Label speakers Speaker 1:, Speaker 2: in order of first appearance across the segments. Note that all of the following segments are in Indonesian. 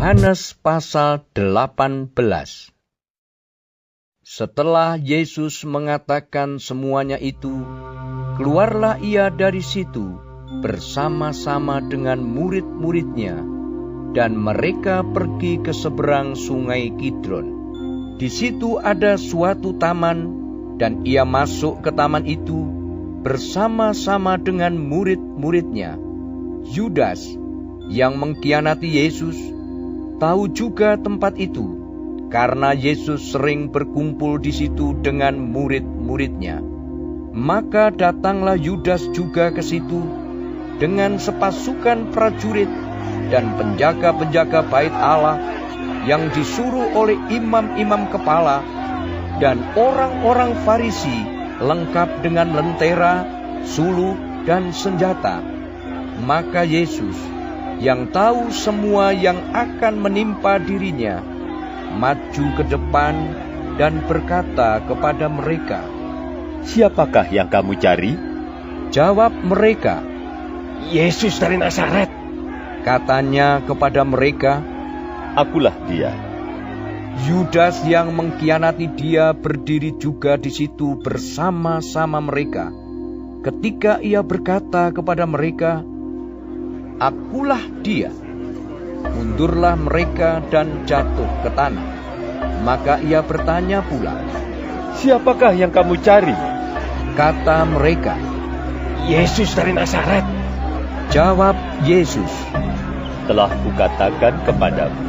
Speaker 1: Yohanes pasal 18. Setelah Yesus mengatakan semuanya itu, keluarlah ia dari situ bersama-sama dengan murid-muridnya, dan mereka pergi ke seberang sungai Kidron. Di situ ada suatu taman, dan ia masuk ke taman itu bersama-sama dengan murid-muridnya. Yudas yang mengkhianati Yesus tahu juga tempat itu, karena Yesus sering berkumpul di situ dengan murid-muridnya. Maka datanglah Yudas juga ke situ dengan sepasukan prajurit dan penjaga-penjaga bait Allah yang disuruh oleh imam-imam kepala dan orang-orang Farisi, lengkap dengan lentera, suluh, dan senjata. Maka Yesus, yang tahu semua yang akan menimpa dirinya, maju ke depan dan berkata kepada mereka,
Speaker 2: "Siapakah yang kamu cari?"
Speaker 1: Jawab mereka,
Speaker 3: "Yesus dari Nazaret."
Speaker 1: Katanya kepada mereka,
Speaker 2: "Akulah dia."
Speaker 1: Yudas yang mengkhianati dia berdiri juga di situ bersama-sama mereka. Ketika ia berkata kepada mereka, "Akulah dia," mundurlah mereka dan jatuh ke tanah. Maka ia bertanya pula,
Speaker 2: "Siapakah yang kamu cari?"
Speaker 1: Kata mereka,
Speaker 3: "Yesus dari Nazaret."
Speaker 1: Jawab Yesus,
Speaker 2: "Telah kukatakan kepadamu,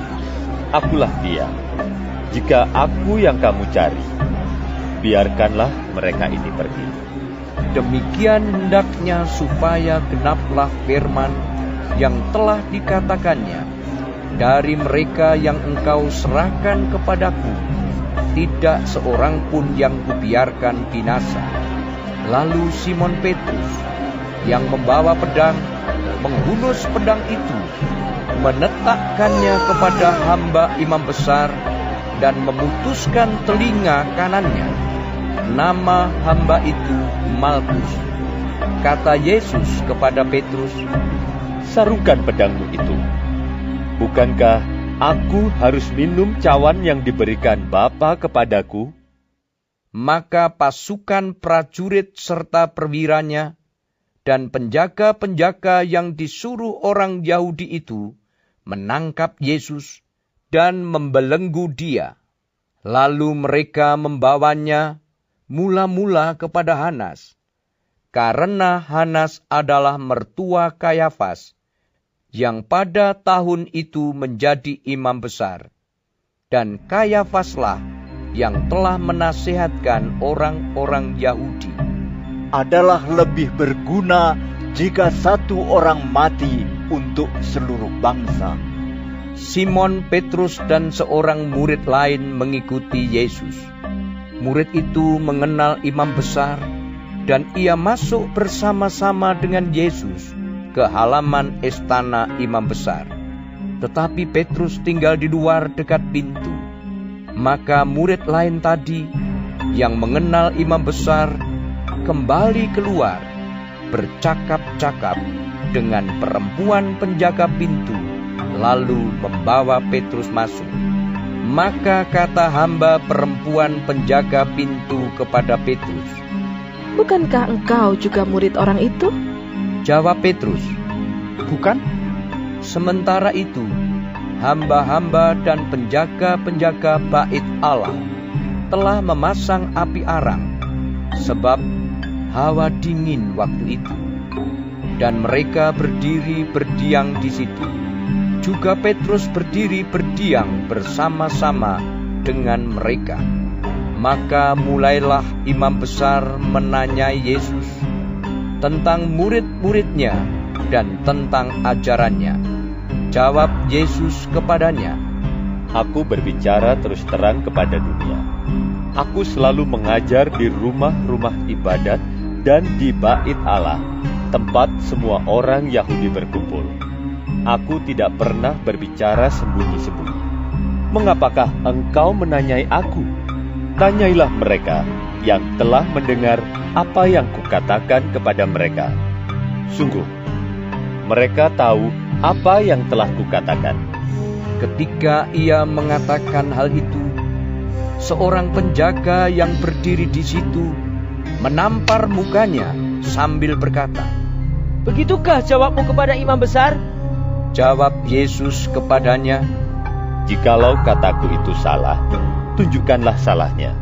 Speaker 2: akulah dia. Jika aku yang kamu cari, biarkanlah mereka ini pergi."
Speaker 1: Demikian hendaknya supaya genaplah firman yang telah dikatakannya, "Dari mereka yang engkau serahkan kepadaku, tidak seorang pun yang kubiarkan binasa." Lalu Simon Petrus yang membawa pedang menghunus pedang itu, menetakkannya kepada hamba imam besar dan memutuskan telinga kanannya. Nama hamba itu Malkus. Kata Yesus kepada Petrus,
Speaker 2: "Sarungkan pedangmu itu. Bukankah aku harus minum cawan yang diberikan Bapa kepadaku?"
Speaker 1: Maka pasukan prajurit serta perwiranya dan penjaga-penjaga yang disuruh orang Yahudi itu menangkap Yesus dan membelenggu dia. Lalu mereka membawanya mula-mula kepada Hanas, karena Hanas adalah mertua Kayafas, yang pada tahun itu menjadi imam besar. Dan Kayafaslah yang telah menasihatkan orang-orang Yahudi.
Speaker 4: Adalah lebih berguna jika satu orang mati untuk seluruh bangsa.
Speaker 1: Simon Petrus dan seorang murid lain mengikuti Yesus. Murid itu mengenal imam besar, dan ia masuk bersama-sama dengan Yesus ke halaman istana imam besar. Tetapi Petrus tinggal di luar dekat pintu. Maka murid lain tadi yang mengenal imam besar kembali keluar, bercakap-cakap dengan perempuan penjaga pintu, lalu membawa Petrus masuk. Maka kata hamba perempuan penjaga pintu kepada Petrus,
Speaker 5: "Bukankah engkau juga murid orang itu?"
Speaker 1: Jawab Petrus,
Speaker 4: Bukan?
Speaker 1: Sementara itu, hamba-hamba dan penjaga-penjaga bait Allah telah memasang api arang, sebab hawa dingin waktu itu. Dan mereka berdiri berdiam di situ. Juga Petrus berdiri berdiam bersama-sama dengan mereka. Maka mulailah imam besar menanyai Yesus tentang murid-muridnya dan tentang ajarannya. Jawab Yesus kepadanya,
Speaker 2: "Aku berbicara terus terang kepada dunia. Aku selalu mengajar di rumah-rumah ibadat dan di bait Allah, tempat semua orang Yahudi berkumpul. Aku tidak pernah berbicara sembunyi-sembunyi. Mengapakah engkau menanyai aku? Tanyailah mereka yang telah mendengar apa yang kukatakan kepada mereka. Sungguh, mereka tahu apa yang telah kukatakan."
Speaker 1: Ketika ia mengatakan hal itu, seorang penjaga yang berdiri di situ menampar mukanya sambil berkata,
Speaker 6: "Begitukah jawabmu kepada imam besar?"
Speaker 1: Jawab Yesus kepadanya,
Speaker 2: "Jikalau kataku itu salah, tunjukkanlah salahnya.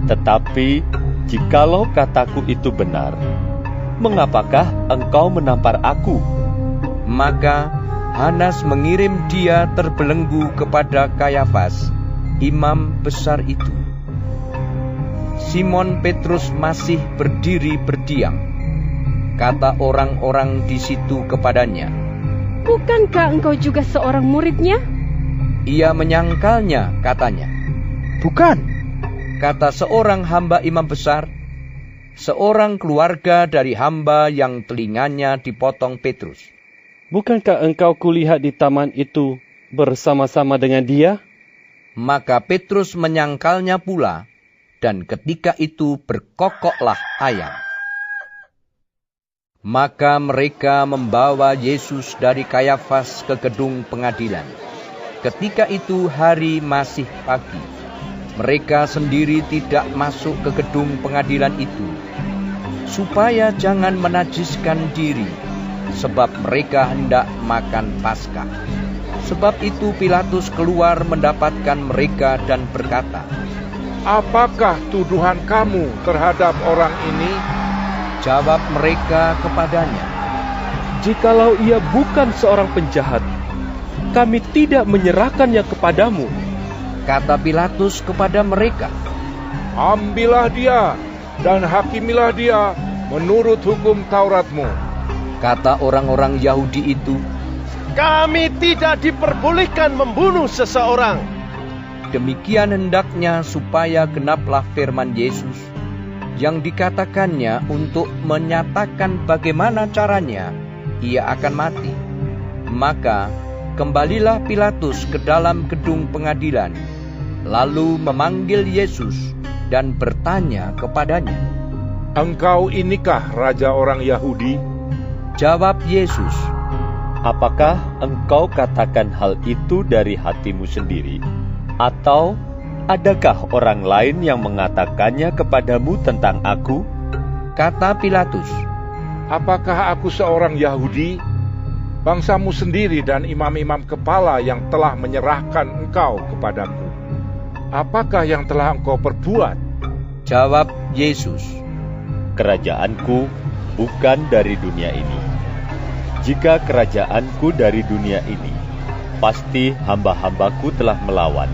Speaker 2: Tetapi jikalau kataku itu benar, mengapakah engkau menampar aku?"
Speaker 1: Maka Hanas mengirim dia terbelenggu kepada Kayafas, imam besar itu. Simon Petrus masih berdiri berdiam. Kata orang-orang di situ kepadanya,
Speaker 7: "Bukankah engkau juga seorang muridnya?"
Speaker 1: Ia menyangkalnya, katanya,
Speaker 4: Bukan.
Speaker 1: kata seorang hamba imam besar, seorang keluarga dari hamba yang telinganya dipotong Petrus.
Speaker 8: "Bukankah engkau kulihat di taman itu bersama-sama dengan dia?"
Speaker 1: Maka Petrus menyangkalnya pula, dan ketika itu berkokoklah ayam. Maka mereka membawa Yesus dari Kayafas ke gedung pengadilan. Ketika itu hari masih pagi. Mereka sendiri tidak masuk ke gedung pengadilan itu, supaya jangan menajiskan diri, sebab mereka hendak makan Paskah. Sebab itu Pilatus keluar mendapatkan mereka dan berkata,
Speaker 9: "Apakah tuduhan kamu terhadap orang ini?"
Speaker 1: Jawab mereka kepadanya,
Speaker 8: "Jikalau ia bukan seorang penjahat, kami tidak menyerahkannya kepadamu."
Speaker 1: Kata Pilatus kepada mereka,
Speaker 9: "Ambillah dia dan hakimilah dia menurut hukum Tauratmu."
Speaker 1: Kata orang-orang Yahudi itu,
Speaker 3: Kami tidak diperbolehkan membunuh seseorang.
Speaker 1: demikian hendaknya supaya genaplah firman Yesus yang dikatakannya untuk menyatakan bagaimana caranya ia akan mati. Maka kembalilah Pilatus ke dalam gedung pengadilan, lalu memanggil Yesus dan bertanya kepadanya,
Speaker 9: "Engkau inikah raja orang Yahudi?"
Speaker 1: Jawab Yesus,
Speaker 2: Apakah engkau katakan hal itu dari hatimu sendiri? Atau adakah orang lain yang mengatakannya kepadamu tentang aku?
Speaker 1: Kata Pilatus,
Speaker 9: "Apakah aku seorang Yahudi? Bangsamu sendiri dan imam-imam kepala yang telah menyerahkan engkau kepadaku. Apakah yang telah engkau perbuat?"
Speaker 1: Jawab Yesus,
Speaker 2: Kerajaanku bukan dari dunia ini. Jika kerajaanku dari dunia ini, pasti hamba-hambaku telah melawan,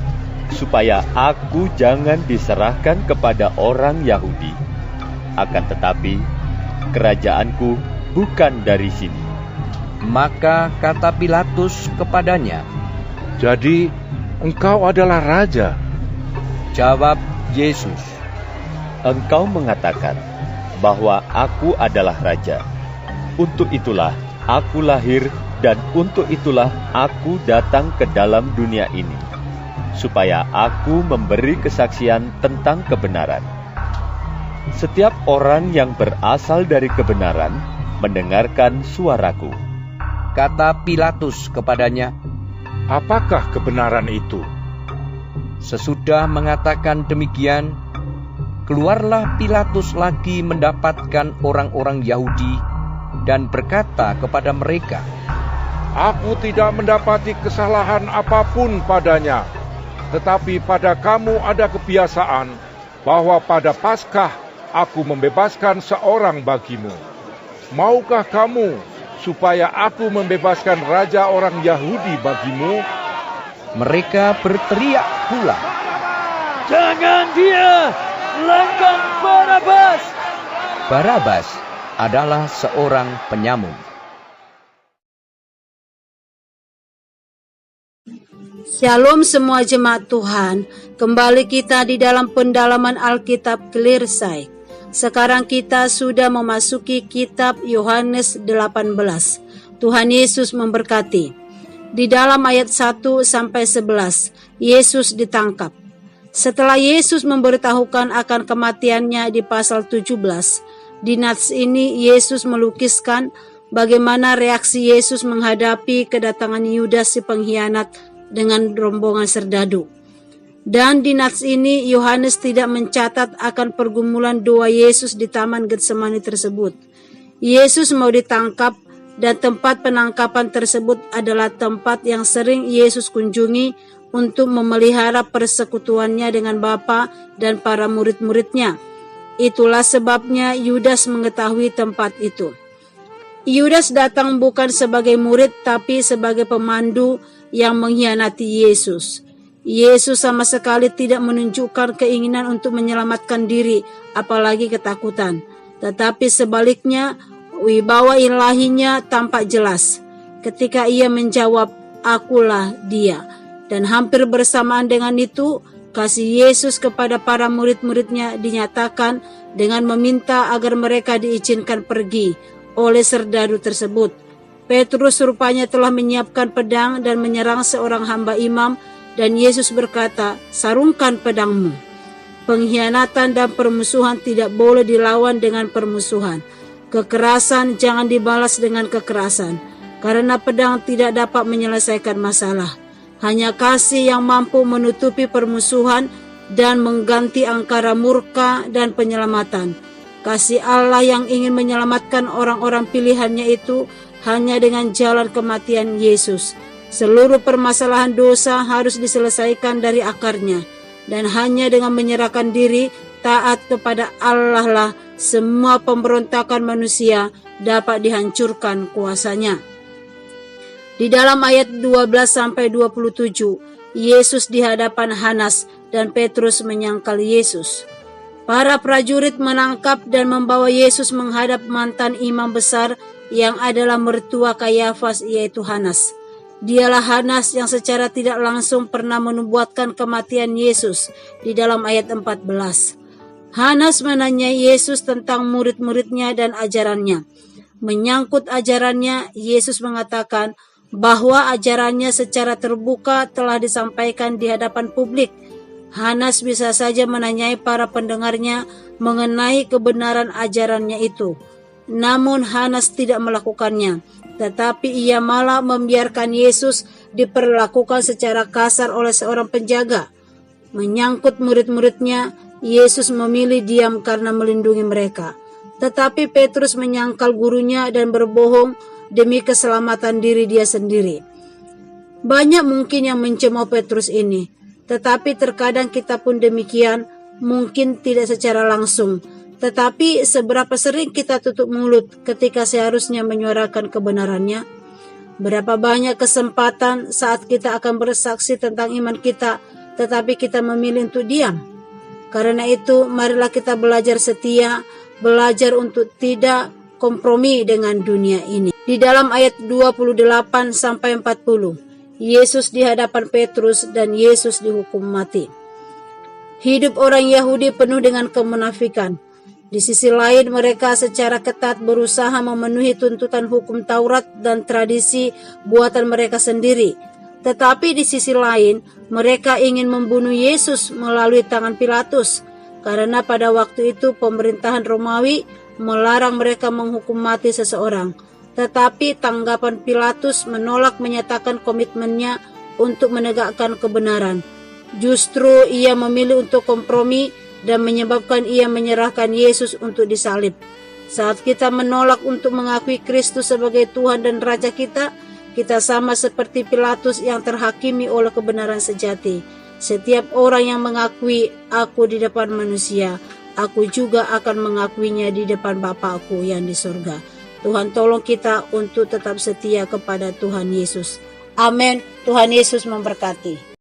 Speaker 2: supaya aku jangan diserahkan kepada orang Yahudi. Akan tetapi, kerajaanku bukan dari sini.
Speaker 1: Maka kata Pilatus kepadanya,
Speaker 9: "Jadi engkau adalah raja?"
Speaker 1: Jawab Yesus,
Speaker 2: Engkau mengatakan bahwa aku adalah raja. Untuk itulah aku lahir dan untuk itulah aku datang ke dalam dunia ini, supaya aku memberi kesaksian tentang kebenaran. Setiap orang yang berasal dari kebenaran mendengarkan suaraku.
Speaker 1: Kata Pilatus kepadanya,
Speaker 9: "Apakah kebenaran itu?"
Speaker 1: Sesudah mengatakan demikian, keluarlah Pilatus lagi mendapatkan orang-orang Yahudi dan berkata kepada mereka,
Speaker 9: "Aku tidak mendapati kesalahan apapun padanya. Tetapi pada kamu ada kebiasaan bahwa pada Paskah aku membebaskan seorang bagimu. Maukah kamu supaya aku membebaskan raja orang Yahudi bagimu?"
Speaker 1: Mereka berteriak pula,
Speaker 6: "Jangan dia! Langgang Barabas!"
Speaker 1: Barabas adalah seorang penyamun.
Speaker 10: Shalom semua jemaat Tuhan. Kembali kita di dalam pendalaman Alkitab Clearside. Sekarang kita sudah memasuki kitab Yohanes 18. Tuhan Yesus memberkati. Di dalam ayat 1 sampai 11, Yesus ditangkap. Setelah Yesus memberitahukan akan kematiannya di pasal 17, di nats ini Yesus melukiskan bagaimana reaksi Yesus menghadapi kedatangan Yudas si pengkhianat dengan rombongan serdadu. Dan di nats ini Yohanes tidak mencatat akan pergumulan doa Yesus di Taman Getsemani tersebut. Yesus mau ditangkap dan tempat penangkapan tersebut adalah tempat yang sering Yesus kunjungi untuk memelihara persekutuannya dengan Bapa dan para murid-muridnya. Itulah sebabnya Yudas mengetahui tempat itu. Yudas datang bukan sebagai murid tapi sebagai pemandu yang mengkhianati Yesus. Yesus sama sekali tidak menunjukkan keinginan untuk menyelamatkan diri, apalagi ketakutan. Tetapi sebaliknya, wibawa ilahinya tampak jelas ketika ia menjawab, "Akulah dia." Dan hampir bersamaan dengan itu, kasih Yesus kepada para murid-muridnya dinyatakan dengan meminta agar mereka diizinkan pergi oleh serdadu tersebut. Petrus rupanya telah menyiapkan pedang dan menyerang seorang hamba imam, dan Yesus berkata, "Sarungkan pedangmu." Pengkhianatan dan permusuhan tidak boleh dilawan dengan permusuhan. Kekerasan jangan dibalas dengan kekerasan, karena pedang tidak dapat menyelesaikan masalah. Hanya kasih yang mampu menutupi permusuhan dan mengganti angkara murka dan penyelamatan. Kasih Allah yang ingin menyelamatkan orang-orang pilihannya itu hanya dengan jalan kematian Yesus. Seluruh permasalahan dosa harus diselesaikan dari akarnya, dan hanya dengan menyerahkan diri taat kepada Allah lah semua pemberontakan manusia dapat dihancurkan kuasanya. Di dalam ayat 12-27, Yesus di hadapan Hanas dan Petrus menyangkal Yesus. Para prajurit menangkap dan membawa Yesus menghadap mantan imam besar yang adalah mertua Kayafas, yaitu Hanas. Dialah Hanas yang secara tidak langsung pernah menubuatkan kematian Yesus di dalam ayat 14. Hanas menanyai Yesus tentang murid-muridnya dan ajarannya. Menyangkut ajarannya, Yesus mengatakan bahwa ajarannya secara terbuka telah disampaikan di hadapan publik. Hanas bisa saja menanyai para pendengarnya mengenai kebenaran ajarannya itu. Namun Hanas tidak melakukannya, tetapi ia malah membiarkan Yesus diperlakukan secara kasar oleh seorang penjaga. Menyangkut murid-muridnya, Yesus memilih diam karena melindungi mereka. Tetapi Petrus menyangkal gurunya dan berbohong demi keselamatan diri dia sendiri. Banyak mungkin yang mencemooh Petrus ini, tetapi terkadang kita pun demikian, mungkin tidak secara langsung. Tetapi seberapa sering kita tutup mulut ketika seharusnya menyuarakan kebenarannya? Berapa banyak kesempatan saat kita akan bersaksi tentang iman kita, tetapi kita memilih untuk diam? Karena itu, marilah kita belajar setia, belajar untuk tidak kompromi dengan dunia ini. Di dalam ayat 28-40, Yesus di hadapan Petrus dan Yesus dihukum mati. Hidup orang Yahudi penuh dengan kemunafikan. Di sisi lain, mereka secara ketat berusaha memenuhi tuntutan hukum Taurat dan tradisi buatan mereka sendiri. Tetapi di sisi lain, mereka ingin membunuh Yesus melalui tangan Pilatus, karena pada waktu itu pemerintahan Romawi melarang mereka menghukum mati seseorang. Tetapi tanggapan Pilatus menolak menyatakan komitmennya untuk menegakkan kebenaran. Justru ia memilih untuk kompromi dan menyebabkan ia menyerahkan Yesus untuk disalib. Saat kita menolak untuk mengakui Kristus sebagai Tuhan dan Raja kita, kita sama seperti Pilatus yang terhakimi oleh kebenaran sejati. Setiap orang yang mengakui aku di depan manusia, aku juga akan mengakuinya di depan Bapa-Ku yang di surga. Tuhan tolong kita untuk tetap setia kepada Tuhan Yesus. Amin. Tuhan Yesus memberkati.